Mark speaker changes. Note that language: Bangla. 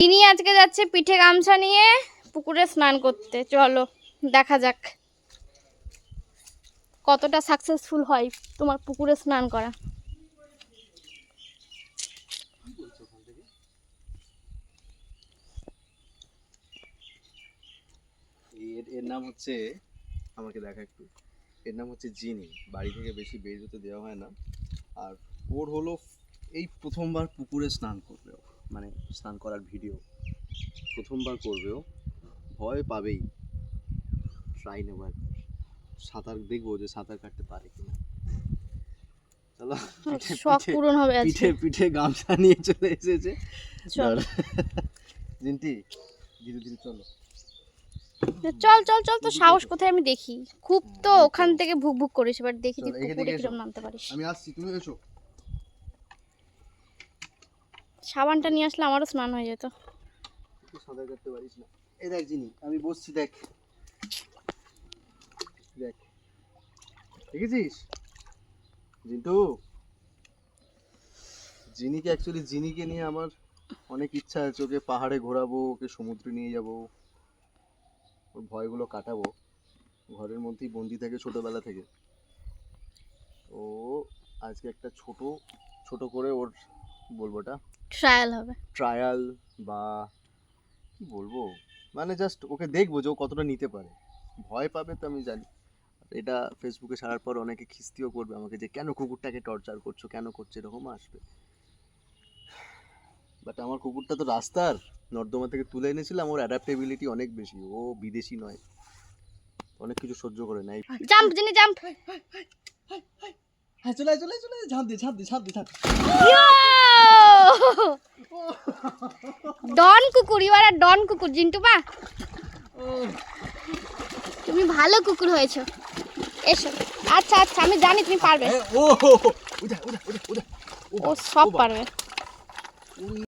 Speaker 1: তিনি আজকে যাচ্ছে পিঠে গামছা নিয়ে পুকুরে স্নান করতে। চলো দেখা যাক কতটা সাকসেসফুল হয় তোমার পুকুরে স্নান করা।
Speaker 2: এর নাম হচ্ছে, আমাকে দেখা একটু, এর নাম হচ্ছে জিনি। বাড়ি থেকে বেশি বের হতে দেওয়া হয় না। আর ওর হলো এই প্রথমবার পুকুরে স্নান করবে, মানে স্নান করার ভিডিও প্রথমবার করবে। ও ভয় পাবেই, ট্রাই নেবো একবার, সাঁতার দেখবো যে সাঁতার কাটতে পারে কিনা। চলো,
Speaker 1: শখ পূরণ হবে আজকে।
Speaker 2: পিঠে পিঠে গামছা নিয়ে চলে এসেছে। জিন্টি ধীরে ধীরে চলো।
Speaker 1: চল চল চল, তো সাহস কোথায় আমি দেখি। খুব তো ওখান থেকে ভুক ভুক করিস, এবার দেখি তুই পুকুরে কিরকম নামতে পারিস।
Speaker 2: আমি আসছি, তুমি এসো।
Speaker 1: সাবানটা নিয়ে আসলে আমারও স্নান হয়ে যেত।
Speaker 2: তুই সাঁতার কাটতে পারিস না। এই দেখ জিনি, আমি বসছি, দেখ দেখ, দেখেছিস জিন্টু? জিনিকে অ্যাকচুয়ালি জিনিকে নিয়ে আমার অনেক ইচ্ছা আছে। ওকে পাহাড়ে ঘোরাবো, ওকে সমুদ্রে নিয়ে যাব, ওর ভয়গুলো কাটাবো। ঘরের মধ্যেই বন্দি থাকে ছোটবেলা থেকে। ও আজকে একটা ছোট করে ওর বলবো ওটা
Speaker 1: ট্রায়াল হবে,
Speaker 2: ট্রায়াল বা কি বলবো, মানে জাস্ট ওকে দেখবো যে ও কতটা নিতে পারে। ভয় পাবে তো আমি জানি। এটা ফেসবুকে ছাড়ার পর অনেকে খিস্তিও করবে আমাকে যে কেন কুকুরটাকে টর্চার করছো, কেন করছো, এরকম আসবে। বাট আমার কুকুরটা তো রাস্তার নর্দমা থেকে তুলে এনেছিলাম। ওর অ্যাডাপ্টেবিলিটি অনেক বেশি, ও বিদেশি নয়, অনেক কিছু সহ্য করে নেয়।
Speaker 1: জাম্প জিনি জাম্প।
Speaker 2: হ্যাঁ চলে চলে চলে, ঝাঁপ দে ঝাঁপ দে ঝাঁপ দে ঝাঁপ।
Speaker 1: ডন কুকুর, ইউ আর আ ডন কুকুর জিন্টু মা। তুমি ভালো কুকুর হয়েছো, এসো। আচ্ছা আচ্ছা, আমি জানি তুমি পারবে।
Speaker 2: ও উঠা উঠা উঠা উঠা,
Speaker 1: ও সব পারবে।